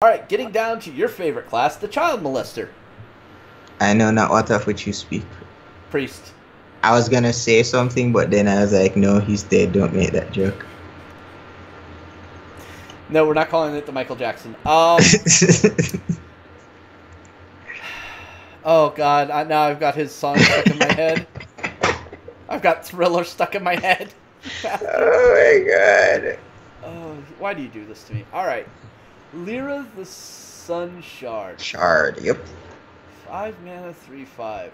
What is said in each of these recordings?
All right, getting down to your favorite class, the child molester. I know not what of which you speak. Priest. I was gonna say something, but then I was like, no, he's dead. Don't make that joke. No, we're not calling it the Michael Jackson. Oh, God. Now I've got his song stuck in my head. I've got Thriller stuck in my head. Oh, my God. Oh, why do you do this to me? All right. Lyra the Sun Shard. Shard, yep. 5 mana, 3/5.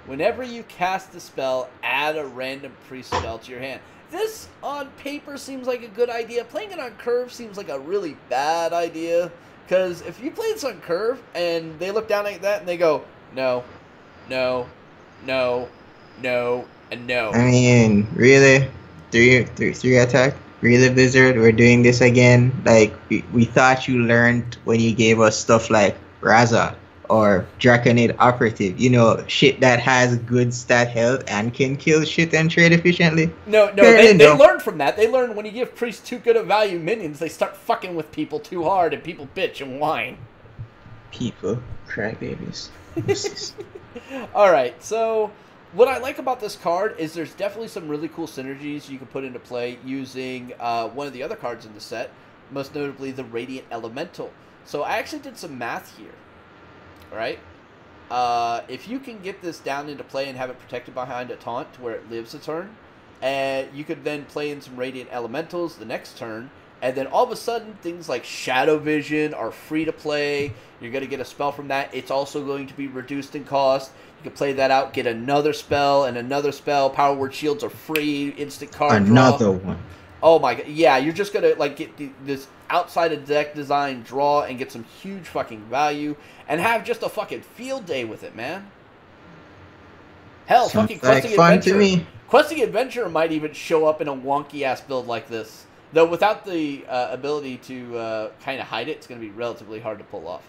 Whenever you cast a spell, add a random priest spell to your hand. This, on paper, seems like a good idea. Playing it on curve seems like a really bad idea. Because if you play this on curve, and they look down at that, and they go, no, no, no, no, and no. I mean, really? Three attack? Really, Blizzard? We're doing this again? Like, we thought you learned when you gave us stuff like Raza or Draconid Operative. You know, shit that has good stat health and can kill shit and trade efficiently. No, they learned from that. They learned when you give priests too good of value minions, they start fucking with people too hard, and people bitch and whine. People, crybabies. Alright, so what I like about this card is there's definitely some really cool synergies you can put into play using one of the other cards in the set, most notably the Radiant Elemental. So I actually did some math here. Right? If you can get this down into play and have it protected behind a taunt to where it lives a turn, and you could then play in some Radiant Elementals the next turn, and then all of a sudden things like Shadow Vision are free to play. You're going to get a spell from that. It's also going to be reduced in cost. You can play that out, get another spell and another spell. Power Word Shields are free, instant card draw. Another one. Oh my god, yeah, you're just gonna like get this outside of deck design draw and get some huge fucking value and have just a fucking field day with it, man. Hell, Sounds fucking like Questing fun Adventure. to me. Questing Adventure might even show up in a wonky ass build like this, though without the ability to kind of hide it, it's gonna be relatively hard to pull off.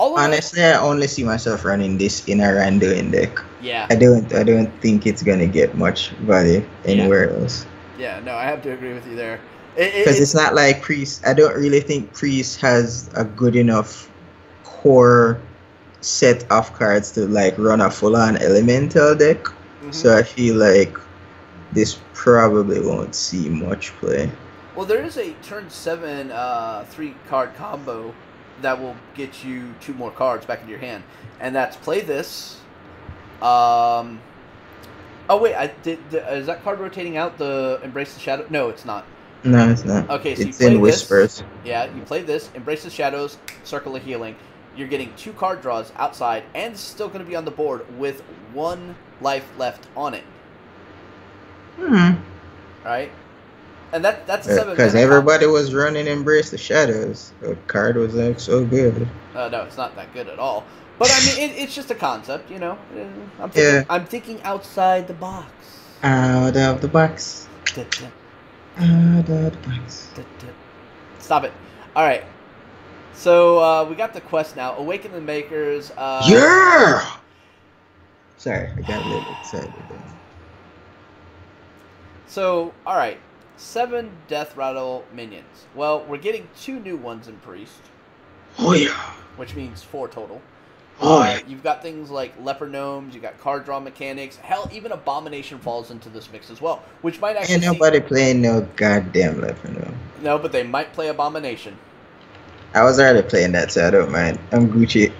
Honestly, I only see myself running this in a Randuin deck. Yeah. I don't think it's gonna get much value anywhere else. Yeah, no, I have to agree with you there. Because it's not like Priest. I don't really think Priest has a good enough core set of cards to like run a full-on elemental deck. Mm-hmm. So I feel like this probably won't see much play. Well, there is a turn 7 3-card combo that will get you 2 more cards back into your hand, and that's play this. Oh wait, is that card rotating out the Embrace the Shadow? No, it's not. No, it's not. Okay, so it's you play in Whispers. This. Yeah, you play this, Embrace the Shadows, Circle of Healing. You're getting 2 card draws outside, and it's still going to be on the board with 1 life left on it. Right? And that's a 7. Because everybody was running Embrace the Shadows. The card was like so good. No, it's not that good at all. But I mean, it's just a concept, you know. I'm thinking outside the box. Out of the box. Out of the box. Stop it. All right. So we got the quest now. Awaken the Makers. Yeah. Sorry, I got a little excited there. So, all right. 7 Death Rattle minions. Well, we're getting 2 new ones in Priest. Oh yeah. Which means 4 total. Oh, you've got things like Leper Gnomes, you got card draw mechanics. Hell, even Abomination falls into this mix as well, which might actually. Ain't nobody playing no goddamn Leper Gnome. No, but they might play Abomination. I was already playing that, so I don't mind. I'm Gucci.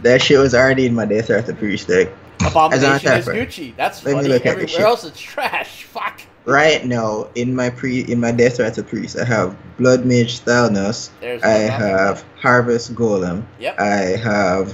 That shit was already in my Death Rattle Priest deck. Abomination is Gucci. That's funny. Everywhere else it's trash. Fuck. Right now, in my Death Rattle Priest, I have Blood Mage Thalnos. I have Harvest Golem. Yep. I have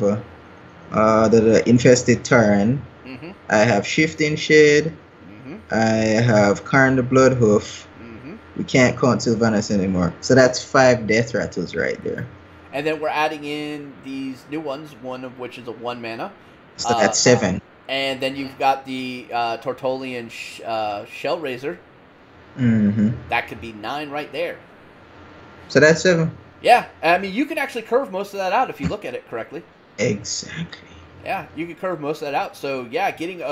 the Infested Tauren. Mm-hmm. I have Shifting Shade. Mm-hmm. I have Karn the Bloodhoof. Mm-hmm. We can't count Sylvanas anymore. So that's 5 Death Rattles right there. And then we're adding in these new ones, one of which is a 1 mana. So that's 7. And then you've got the Tortolian Shellraiser. Mm-hmm. That could be 9 right there. So that's 7. Yeah, I mean, you can actually curve most of that out if you look at it correctly. Exactly. Yeah, you can curve most of that out. So yeah, getting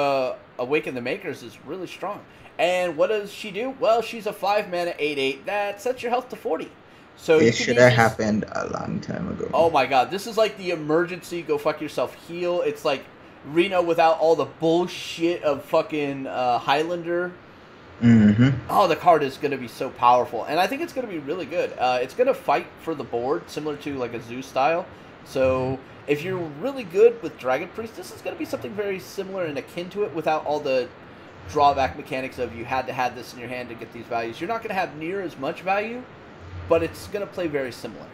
Awaken the Makers is really strong. And what does she do? Well, she's a 5-mana 8/8 that sets your health to 40. So you This can should have easily. happened a long time ago. Oh my god, this is like the emergency go fuck yourself heal. It's like Reno without all the bullshit of fucking Highlander. Mm-hmm. Oh, the card is going to be so powerful, and I think it's going to be really good. It's going to fight for the board, similar to like a Zeus style. So if you're really good with Dragon Priest, this is going to be something very similar and akin to it, without all the drawback mechanics of you had to have this in your hand to get these values. You're not going to have near as much value, but it's going to play very similar.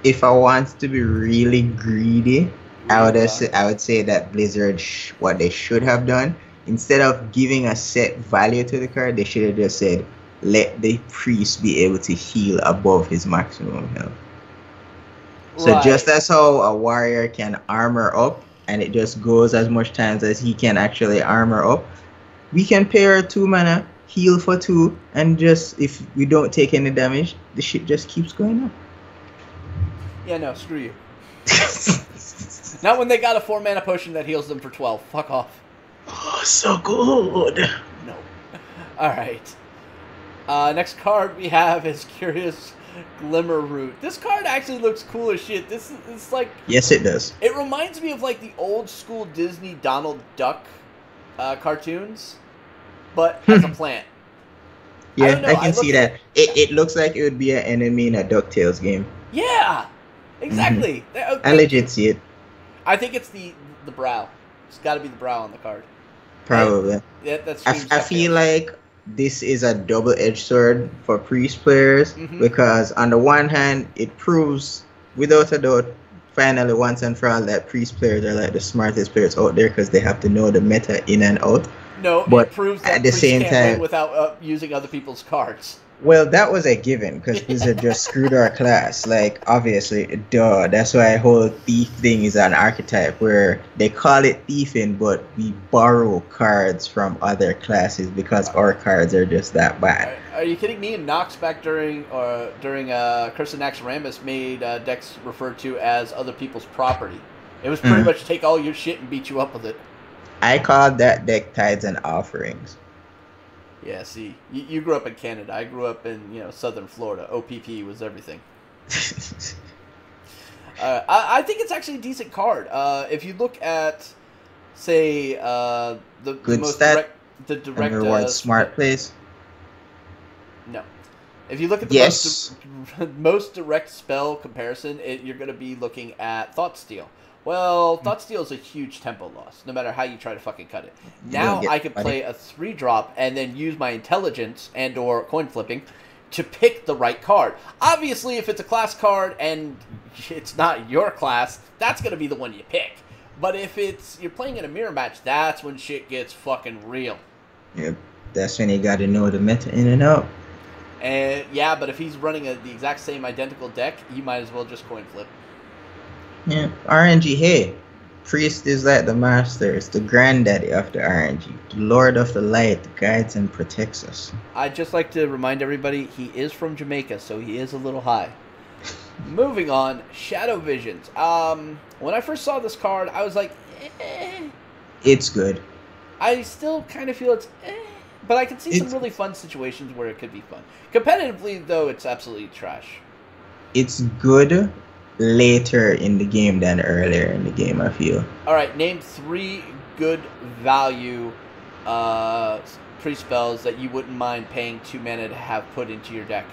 If I want to be really greedy, I would say that Blizzard what they should have done, instead of giving a set value to the card, they should have just said, let the priest be able to heal above his maximum health. So just as how a warrior can armor up and it just goes as much times as he can actually armor up, we can pay our 2-mana, heal for 2, and just if we don't take any damage, the shit just keeps going up. Yeah, no, screw you. Not when they got a 4-mana potion that heals them for 12. Fuck off. Oh, so good. No. Alright. Next card we have is Curious Glimmer Root. This card actually looks cool as shit. This is like... Yes, it does. It reminds me of like the old school Disney Donald Duck cartoons, but as a plant. Yeah, I can see that. It looks like it would be an enemy in a DuckTales game. Yeah, exactly. I legit see it. I think it's the brow. It's got to be the brow on the card. Probably. Yeah, that's. I feel like this is a double-edged sword for priest players because on the one hand, it proves without a doubt, finally once and for all, that priest players are like the smartest players out there because they have to know the meta in and out. No, but it proves that at the same can't time, win without using other people's cards. Well, that was a given because Blizzard just screwed our class. Like, obviously, duh. That's why whole thief thing is an archetype where they call it thieving, but we borrow cards from other classes because our cards are just that bad. Are you kidding me? Nox back during Curse of Naxxramas made decks referred to as other people's property. It was pretty much take all your shit and beat you up with it. I called that deck Tides and Offerings. Yeah, see, you grew up in Canada. I grew up in southern Florida. OPP was everything. I think it's actually a decent card. If you look at, say, the most direct smart plays. No, if you look at the most direct spell comparison, you're going to be looking at Thoughtsteal. Well, Thoughtsteal is a huge tempo loss, no matter how you try to fucking cut it. Now I can play a 3-drop and then use my intelligence and or coin flipping to pick the right card. Obviously, if it's a class card and it's not your class, that's going to be the one you pick. But if you're playing in a mirror match, that's when shit gets fucking real. Yep, that's when you got to know the meta in and out. And yeah, but if he's running the exact same identical deck, you might as well just coin flip. Yeah, RNG, hey, Priest is like the master, it's the granddaddy of the RNG, the Lord of the Light, guides and protects us. I'd just like to remind everybody, he is from Jamaica, so he is a little high. Moving on, Shadow Visions. When I first saw this card, I was like, eh. It's good. I still kind of feel it's eh, but I can see some really fun situations where it could be fun. Competitively, though, it's absolutely trash. It's good later in the game than earlier in the game, I feel. Alright, name 3 good value pre-spells that you wouldn't mind paying 2 mana to have put into your deck.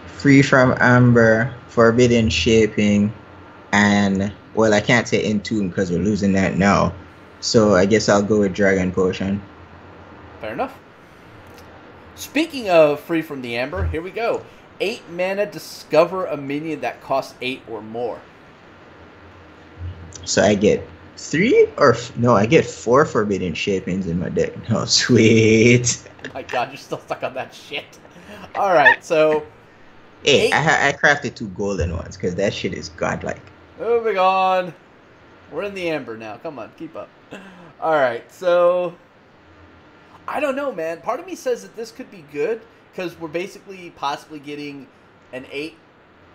Free from Amber, Forbidden Shaping, and, well, I can't say Entomb because we're losing that now. So I guess I'll go with Dragon Potion. Fair enough. Speaking of free from the Amber, here we go. 8 mana, discover a minion that costs 8 or more. So I get 3 or no, I get 4 Forbidden Shapings in my deck. Oh, sweet. Oh my god, you're still stuck on that shit. Alright, so... Hey, I crafted 2 golden ones because that shit is godlike. Moving on. We're in the Amber now. Come on, keep up. Alright, so... I don't know, man. Part of me says that this could be good because we're basically possibly getting an 8,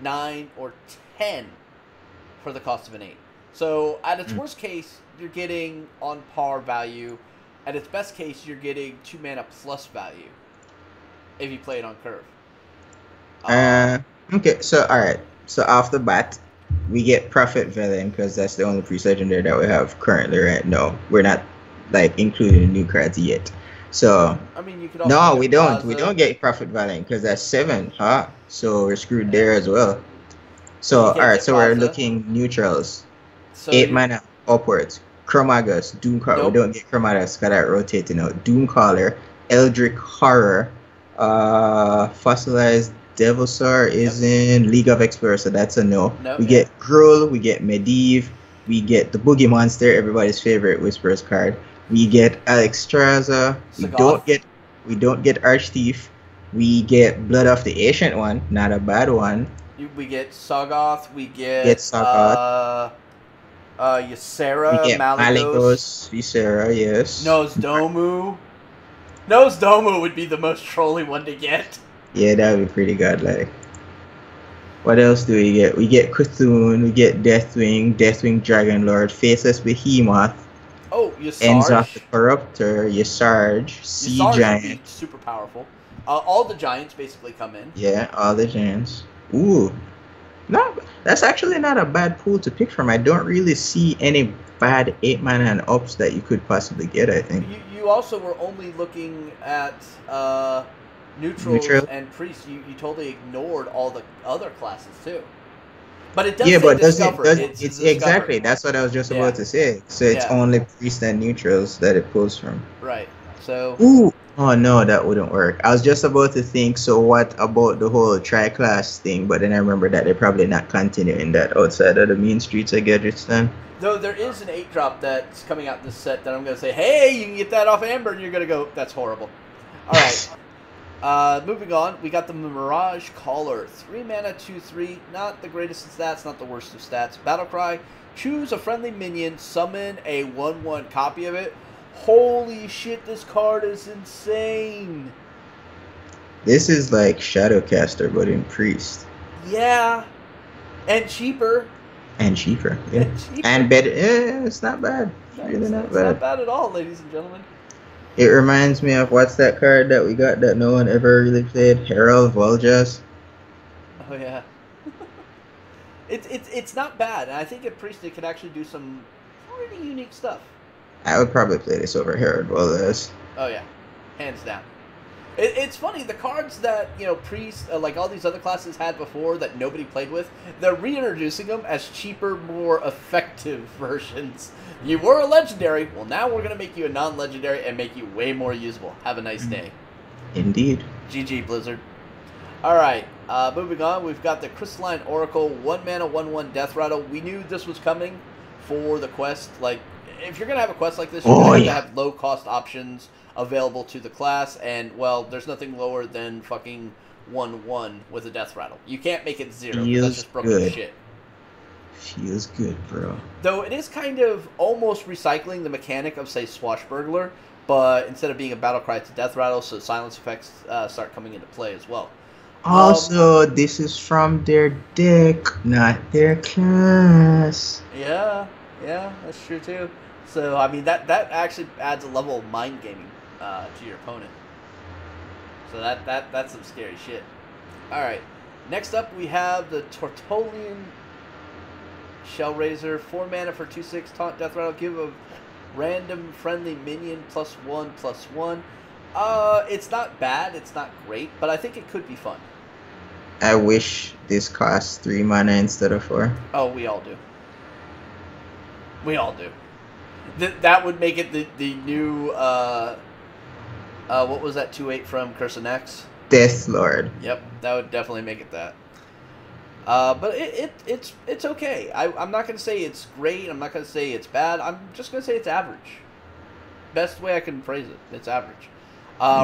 9, or 10 for the cost of an 8. So at its worst case, you're getting on par value. At its best case, you're getting 2 mana plus value if you play it on curve. Okay, so alright. So off the bat, we get Prophet Villain because that's the only priest legendary that we have currently right now. We're not like including the new cards yet. So I mean, you could also no, get we don't. Plaza. We don't get Prophet Villain because that's 7, huh? So we're screwed there as well. So You can't alright, get so we're Plaza. looking neutrals. So 8 mana upwards. Chromagus, Doomcaller. Nope. We don't get Chromagus because that rotating out. Doomcaller, Eldritch Horror, Fossilized Devilsaur is in League of Explorers, so that's a no. We get Gruul, we get Medivh, we get the Boogie Monster, everybody's favorite Whisperers card. We get Alexstrasza. We don't get Archthief. We get Blood of the Ancient One, not a bad one. We get Sagoth. We get Sagoth. Ysera, we get Malygos, Ysera, yes. Nosdomu. Nosdomu would be the most trolly one to get. Yeah, that would be pretty godlike. What else do we get? We get Cthulhu, we get Deathwing, Deathwing Dragonlord, Faceless Behemoth. Oh, Ysarge. Enzoth the Corruptor, Ysarge, Sea Giant. Would be super powerful. All the giants basically come in. Yeah, all the giants. Ooh. No, that's actually not a bad pool to pick from. I don't really see any bad 8 mana and ups that you could possibly get, I think. You also were only looking at neutrals and priests. You totally ignored all the other classes too. But it does say Discover. It's exactly, that's what I was just about to say. So it's only priests and neutrals that it pulls from. Right. So ooh. Oh no, that wouldn't work. I was just about to think, so what about the whole tri-class thing? But then I remember that they're probably not continuing that outside of the main streets of Gedristan. Though there is an 8-drop that's coming out this set that I'm going to say, hey, you can get that off Amber, and you're going to go, that's horrible. Alright. Moving on, we got the Mirage Caller. 3 mana, 2/3. Not the greatest of stats, not the worst of stats. Battlecry. Choose a friendly minion, summon a 1/1 copy of it. Holy shit, this card is insane. This is like Shadowcaster, but in Priest. Yeah. And cheaper. And cheaper, yeah. And better. Yeah, it's not bad. It's really not bad. It's not bad at all, ladies and gentlemen. It reminds me of, what's that card that we got that no one ever really played? Herald Voljas. Oh, yeah. It's not bad. And I think at Priest it can actually do some pretty unique stuff. I would probably play this over Herald Voljas. Oh, yeah. Hands down. It's funny, the cards that, Priest, like all these other classes had before that nobody played with, they're reintroducing them as cheaper, more effective versions. You were a legendary, well now we're going to make you a non-legendary and make you way more usable. Have a nice day. Indeed. GG, Blizzard. Alright, moving on, we've got the Crystalline Oracle, 1 mana, 1/1 Death Rattle. We knew this was coming for the quest. Like, if you're going to have a quest like this, you're going to have low-cost options available to the class, and, well, there's nothing lower than fucking 1/1 with a Death Rattle. You can't make it 0, because that's just broken shit. Feels good, bro. Though it is kind of almost recycling the mechanic of, say, Swashbuckler, but instead of being a battle cry, it's a Death Rattle, so silence effects start coming into play as well. Also, this is from their deck, not their class. Yeah, that's true too. So, I mean, that actually adds a level of mind gaming to your opponent. So that's some scary shit. Alright, next up we have the Tortolian Shellraiser. 4 mana for 2/6, taunt Death Rattle, give a random friendly minion +1/+1. It's not bad, it's not great, but I think it could be fun. I wish this cost 3 mana instead of 4. Oh, we all do. We all do. That would make it the new, what was that 2/8 from Curse of Nex? Death Lord. Yep, that would definitely make it that. But it's okay. I'm not going to say it's great. I'm not going to say it's bad. I'm just going to say it's average. Best way I can phrase it. It's average.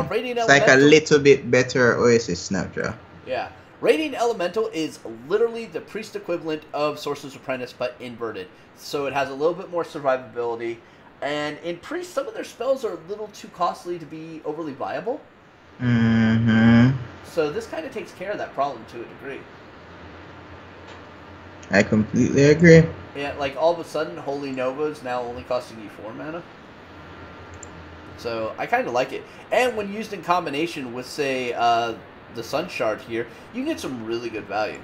Radiant it's Elemental. Like a little bit better Oasis Snapdraw. Yeah. Radiant Elemental is literally the priest equivalent of Sorcerer's Apprentice, but inverted. So it has a little bit more survivability. And in priest, some of their spells are a little too costly to be overly viable. Mm-hmm. So this kind of takes care of that problem to a degree. I completely agree. Yeah, like all of a sudden, Holy Nova is now only costing you 4 mana. So I kind of like it. And when used in combination with, say, the Sun Shard here, you get some really good value.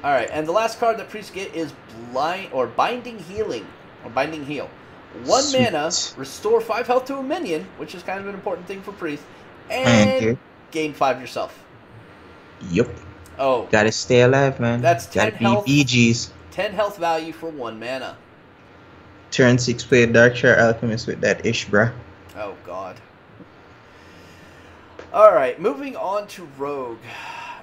Alright, and the last card that priests get is Binding Healing. Or Binding Heal. 1 Sweet. mana, restore 5 health to a minion, which is kind of an important thing for priests, And and gain 5 yourself. Yep. Oh. Gotta stay alive, man. That's 10 Gotta be health. BGs. 10 health value for 1 mana. Turn 6 play Darkshire Alchemist with that ish, bruh. Oh, God. Alright, moving on to Rogue.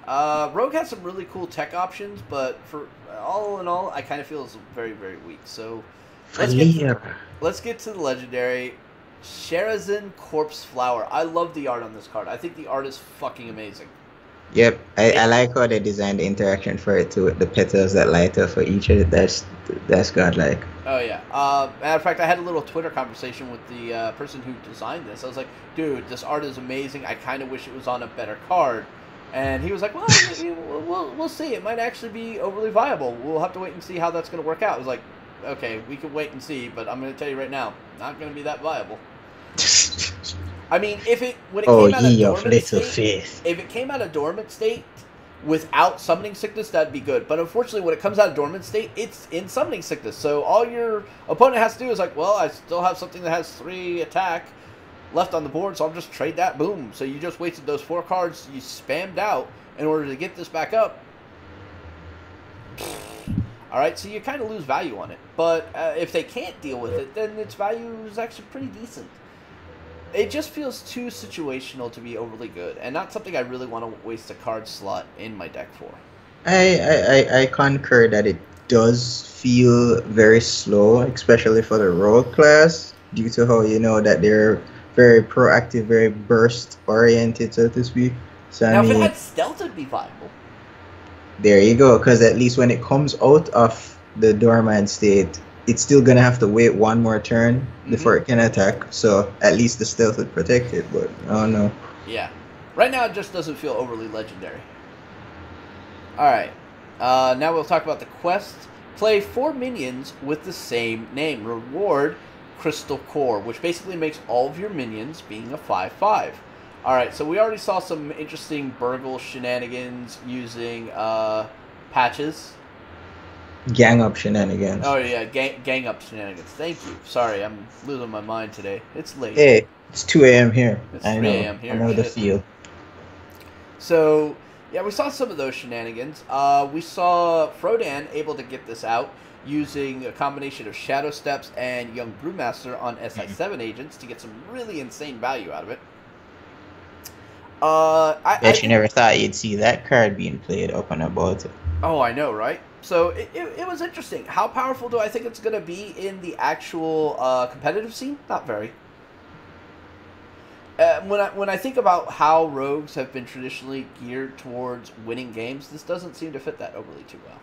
Rogue has some really cool tech options, but for all in all, I kind of feel it's very, very weak. So let's get to the legendary Sherazin Corpse Flower. I love the art on this card. I think the art is fucking amazing. Yep, I like how they designed the interaction for it too, with the petals that light up for each of it. That's godlike. Oh yeah. Matter of fact, I had a little Twitter conversation with the person who designed this. I was like, dude, this art is amazing. I kind of wish it was on a better card. And he was like, well, we'll see. It might actually be overly viable. We'll have to wait and see how that's going to work out. I was like, okay, we can wait and see, but I'm going to tell you right now, not going to be that viable. I mean, if it came out of dormant state without summoning sickness, that'd be good. But unfortunately, when it comes out of dormant state, it's in summoning sickness. So all your opponent has to do is like, well, I still have something that has 3 attack left on the board, so I'll just trade that. Boom. So you just wasted those 4 cards you spammed out in order to get this back up. Alright, so you kind of lose value on it. But if they can't deal with it, then its value is actually pretty decent. It just feels too situational to be overly good, and not something I really want to waste a card slot in my deck for. I concur that it does feel very slow, especially for the rogue class, due to how that they're very proactive, very burst oriented, so to speak. So now, if it had stealth, it'd be viable. There you go, because at least when it comes out of the dormant state, it's still gonna have to wait 1 more turn before it can attack. So at least the stealth would protect it, but I don't know. Yeah, right now it just doesn't feel overly legendary. All right, now we'll talk about the quest. Play 4 minions with the same name. Reward Crystal Core, which basically makes all of your minions being a 5/5. Alright, so we already saw some interesting Burgle shenanigans using patches. Gang up shenanigans. Oh yeah, gang up shenanigans. Thank you. Sorry, I'm losing my mind today. It's late. Hey, it's 2 a.m. here. It's 3 a.m. here. I know the feel. So, yeah, we saw some of those shenanigans. We saw Frodan able to get this out using a combination of Shadow Steps and Young Brewmaster on SI7 agents to get some really insane value out of it. Bet you never thought you'd see that card being played up and about. Oh, I know, right? So it was interesting. How powerful do I think it's going to be in the actual competitive scene? Not very. When I think about how rogues have been traditionally geared towards winning games, this doesn't seem to fit that overly too well.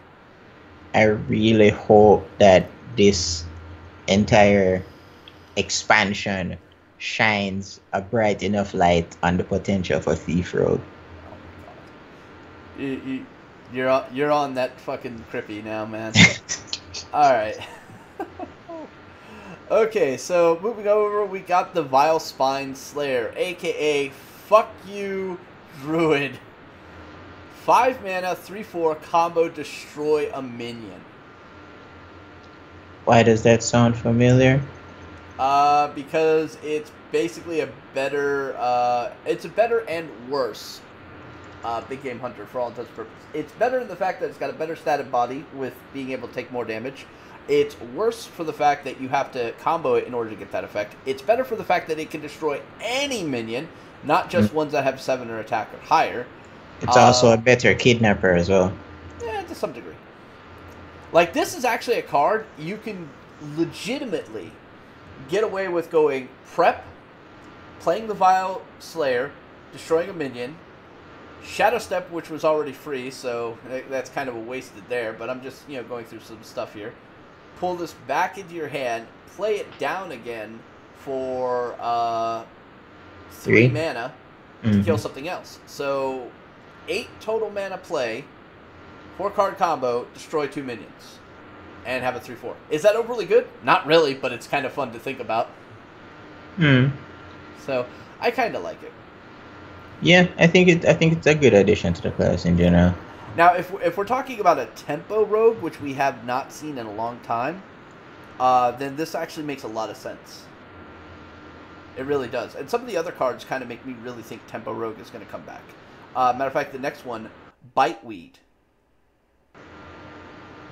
I really hope that this entire expansion shines a bright enough light on the potential for Thief Rogue. Oh my god. You're on that fucking crippy now, man. Alright. Okay, so moving over, we got the Vile Spine Slayer, aka Fuck You Druid. 5 mana, 3/4 combo, destroy a minion. Why does that sound familiar? Because it's basically a better, it's a better and worse Big Game Hunter for all intents and purposes. It's better in the fact that it's got a better static body with being able to take more damage. It's worse for the fact that you have to combo it in order to get that effect. It's better for the fact that it can destroy any minion, not just ones that have 7 or attack or higher. It's also a better kidnapper as well. Yeah, to some degree. Like, this is actually a card you can legitimately get away with going prep, playing the Vile Slayer, destroying a minion, Shadow Step, which was already free, so that's kind of a wasted there, but I'm just, going through some stuff here. Pull this back into your hand, play it down again for 3 mana to kill something else. So 8 total mana play, 4 card combo, destroy 2 minions. and have a 3/4. Is that overly good? Not really, but it's kind of fun to think about. Hmm. So I kind of like it. Yeah, I think it's a good addition to the class in general. Now, if we're talking about a tempo rogue, which we have not seen in a long time, then this actually makes a lot of sense. It really does. And some of the other cards kind of make me really think tempo rogue is going to come back. Matter of fact, the next one, Biteweed.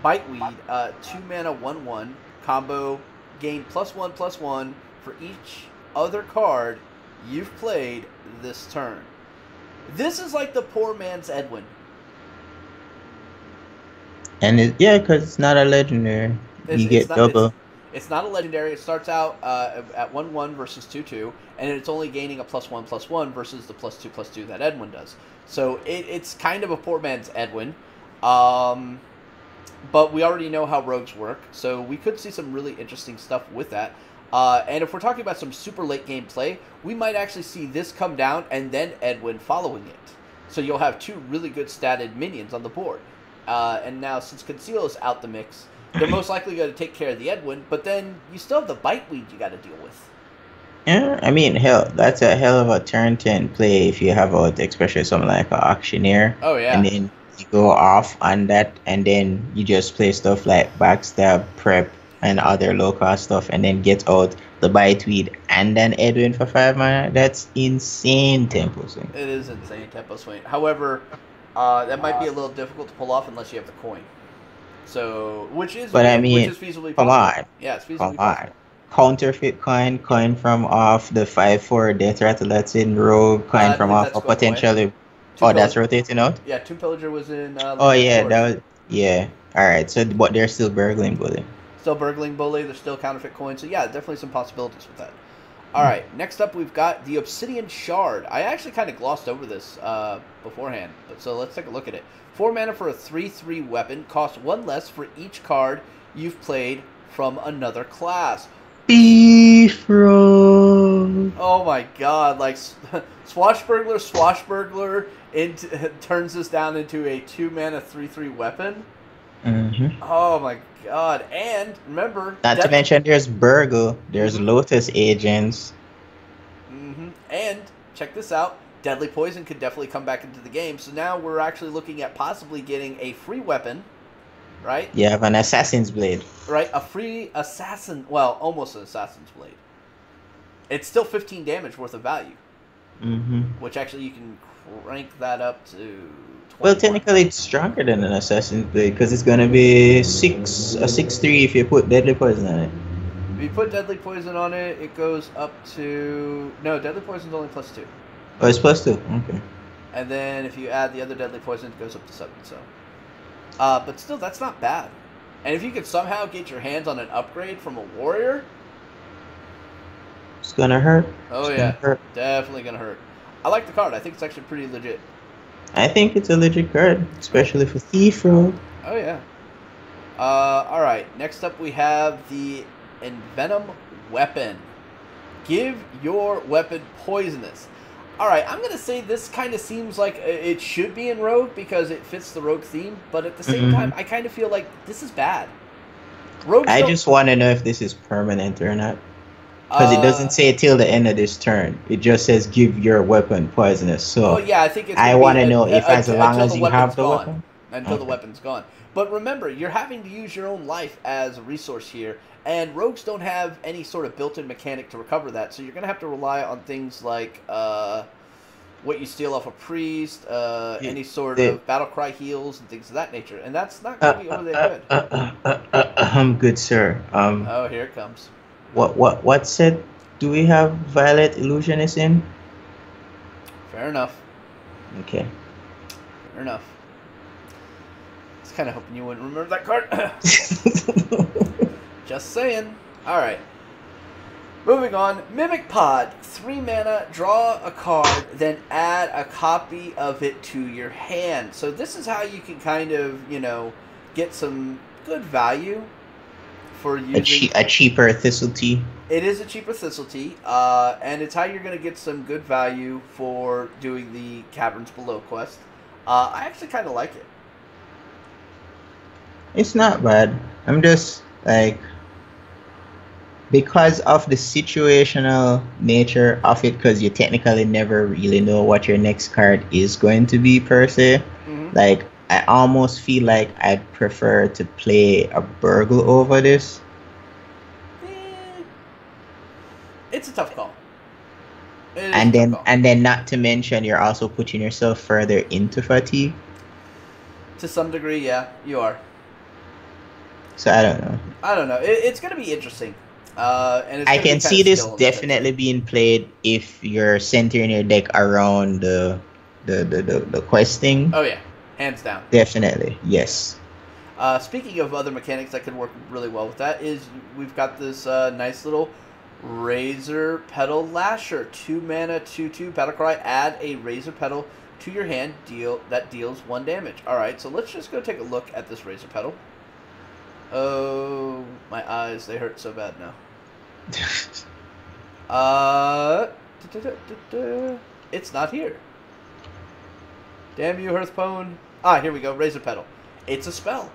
Biteweed, 2 mana 1/1 combo, gain +1/+1 for each other card you've played this turn. This is like the poor man's Edwin. And because it's not a legendary, you get double. It's not a legendary. It starts out at 1/1 versus 2/2, and it's only gaining a +1/+1 versus the +2/+2 that Edwin does. So it's kind of a poor man's Edwin. But we already know how rogues work, so we could see some really interesting stuff with that. And if we're talking about some super late game play, we might actually see this come down and then Edwin following it. So you'll have two really good statted minions on the board. And now, since Conceal is out the mix, they're most likely going to take care of the Edwin, but then you still have the Biteweed you got to deal with. Yeah, I mean, hell, that's a hell of a turn 10 play if you have especially something like an Auctioneer. Oh, yeah. And then you go off on that, and then you just play stuff like Backstab, Prep, and other low-cost stuff, and then get out the Biteweed and then Edwin for 5 mana. That's insane tempo swing. It is insane tempo swing. However, that might be a little difficult to pull off unless you have the coin. So, which is feasibly possible. Come on. Yeah, it's feasibly possible. Counterfeit coin from off the 5/4 Death Rattle that's in Rogue, coin from off, or potentially. That's rotating out? Yeah, Tomb Pillager was in. Yeah. Alright, so but they're still burgling bully. Still burgling bully, there's still counterfeit coin, so yeah, definitely some possibilities with that. Alright, next up we've got the Obsidian Shard. I actually kind of glossed over this beforehand, so let's take a look at it. 4 mana for a 3/3 weapon, costs 1 less for each card you've played from another class. Beef Road. Oh my god, like Swashbuckler turns this down into a 2 mana 3/3 weapon. Mm-hmm. Oh my god, and remember... Not to mention there's Burgle, there's Lotus Agents. Mm-hmm. And, check this out, Deadly Poison could definitely come back into the game, so now we're actually looking at possibly getting a free weapon, right? You have an Assassin's Blade. Right, a free assassin, well, almost an Assassin's Blade. It's still 15 damage worth of value. Mm-hmm. Which actually you can crank that up to 20. Well, technically it's stronger than an Assassin's Blade because it's going to be a 6/3 if you put Deadly Poison on it. If you put Deadly Poison on it, it goes up to... No, Deadly Poison's only +2. Oh, it's +2. Okay. And then if you add the other Deadly Poison, it goes up to 7, so... but still, that's not bad. And if you could somehow get your hands on an upgrade from a warrior... It's gonna hurt. Oh yeah, definitely gonna hurt. I like the card. I think it's actually pretty legit. I think it's a legit card, especially for Thief Rogue. Oh yeah. Alright, next up we have the Envenom Weapon. Give your weapon poisonous. Alright, I'm going to say this kind of seems like it should be in Rogue because it fits the Rogue theme, but at the same time, I kind of feel like this is bad. I just want to know if this is permanent or not. Because it doesn't say till the end of this turn. It just says give your weapon poisonous. So yeah, I think it's I want to know if as long as you have the weapon. Until the weapon's gone. But remember, you're having to use your own life as a resource here, and rogues don't have any sort of built-in mechanic to recover that, so you're going to have to rely on things like what you steal off a priest, any sort of battle cry heals, and things of that nature. And that's not going to be over there good. Good, sir. Oh, here it comes. What set do we have Violet Illusionist in? Fair enough. Okay. Fair enough. I was kind of hoping you wouldn't remember that card. Just saying. Alright. Moving on. Mimic Pod. 3 mana, draw a card, then add a copy of it to your hand. So this is how you can kind of, get some good value for using a cheaper Thistletea. It is a cheaper Thistletea, and it's how you're going to get some good value for doing the Caverns Below quest. I actually kind of like it. It's not bad. I'm just like, because of the situational nature of it, because you technically never really know what your next card is going to be per se. Mm-hmm. Like, I almost feel like I'd prefer to play a burgle over this. Eh, it's a tough call. It is a And tough then call. and then not to mention you're also putting yourself further into fatigue. To some degree, yeah, you are. So I don't know. I don't know. It's going to be interesting. And it's I going to be can kind see of this skill intensive. definitely being played if you're centering your deck around the questing. Oh, yeah. Hands down. Definitely, yes. Speaking of other mechanics that could work really well with that is we've got this nice little Razor Petal Lasher. 2 mana, 2/2 battle cry. Add a Razor Petal to your hand. That deals 1 damage. Alright, so let's just go take a look at this Razor Petal. Oh, my eyes, they hurt so bad now. It's not here. Damn you, Hearthstone. Ah, here we go, Razor Petal. It's a spell.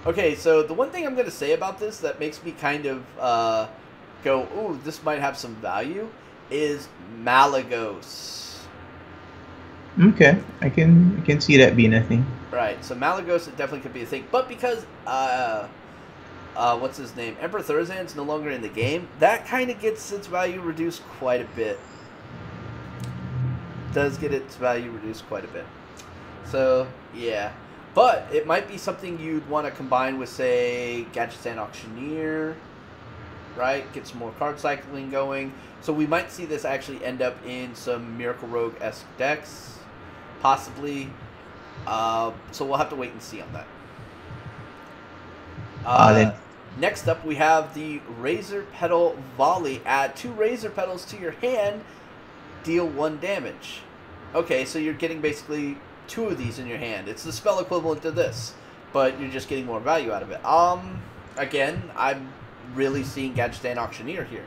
Okay, so the one thing I'm going to say about this that makes me kind of go, ooh, this might have some value, is Malagos. Okay, I can see that being a thing. Right, so Malagos, it definitely could be a thing. But because, what's his name? Emperor Thurzan's no longer in the game, that kind of gets its value reduced quite a bit. Does get its value reduced quite a bit. So, yeah. But it might be something you'd want to combine with, say, Gadgetzan Auctioneer, right? Get some more card cycling going. So we might see this actually end up in some Miracle Rogue-esque decks, possibly. So we'll have to wait and see on that. Next up, we have the Razor Petal Volley. Add 2 Razor Petals to your hand, deal 1 damage. Okay, so you're getting basically 2 of these in your hand. It's the spell equivalent to this, but you're just getting more value out of it. Again, I'm really seeing Gadgetzan Auctioneer here.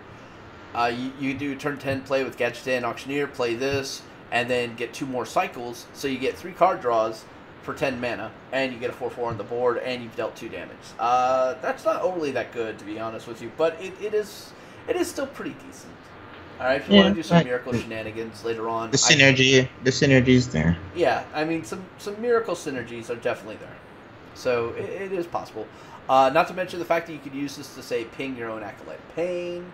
You do turn 10 play with Gadgetzan Auctioneer, play this, and then get 2 more cycles, so you get 3 card draws for 10 mana, and you get a 4/4 on the board, and you've dealt 2 damage. That's not overly that good, to be honest with you, but it is still pretty decent. Alright, if you want to do some miracle shenanigans later on. The synergy's there. Yeah, I mean, some miracle synergies are definitely there. So, it is possible. Not to mention the fact that you could use this to, say, ping your own Acolyte of Pain,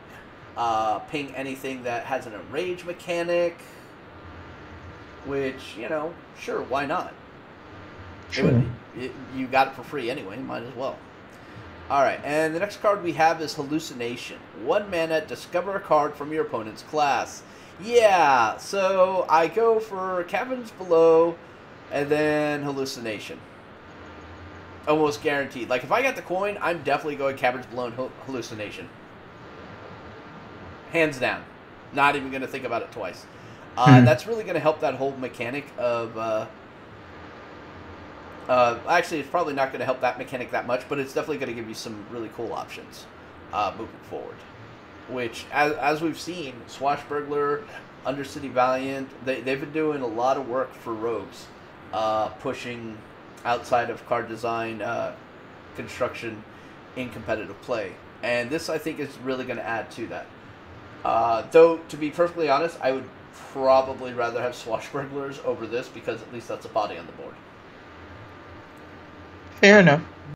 ping anything that has an enrage mechanic, which, you know, sure, why not? Sure. You got it for free anyway, might as well. Alright, and the next card we have is Hallucination. 1 mana, discover a card from your opponent's class. Yeah, so I go for Caverns Below, and then Hallucination. Almost guaranteed. Like, if I got the coin, I'm definitely going Caverns Below and Hallucination. Hands down. Not even going to think about it twice. That's really going to help that whole mechanic of... actually, it's probably not going to help that mechanic that much, but it's definitely going to give you some really cool options moving forward. Which, as we've seen, Swashbuckler, Undercity Valiant, they've been doing a lot of work for rogues, pushing outside of card design construction in competitive play. And this, I think, is really going to add to that. Though, to be perfectly honest, I would probably rather have Swashbucklers over this, because at least that's a body on the board. Fair enough.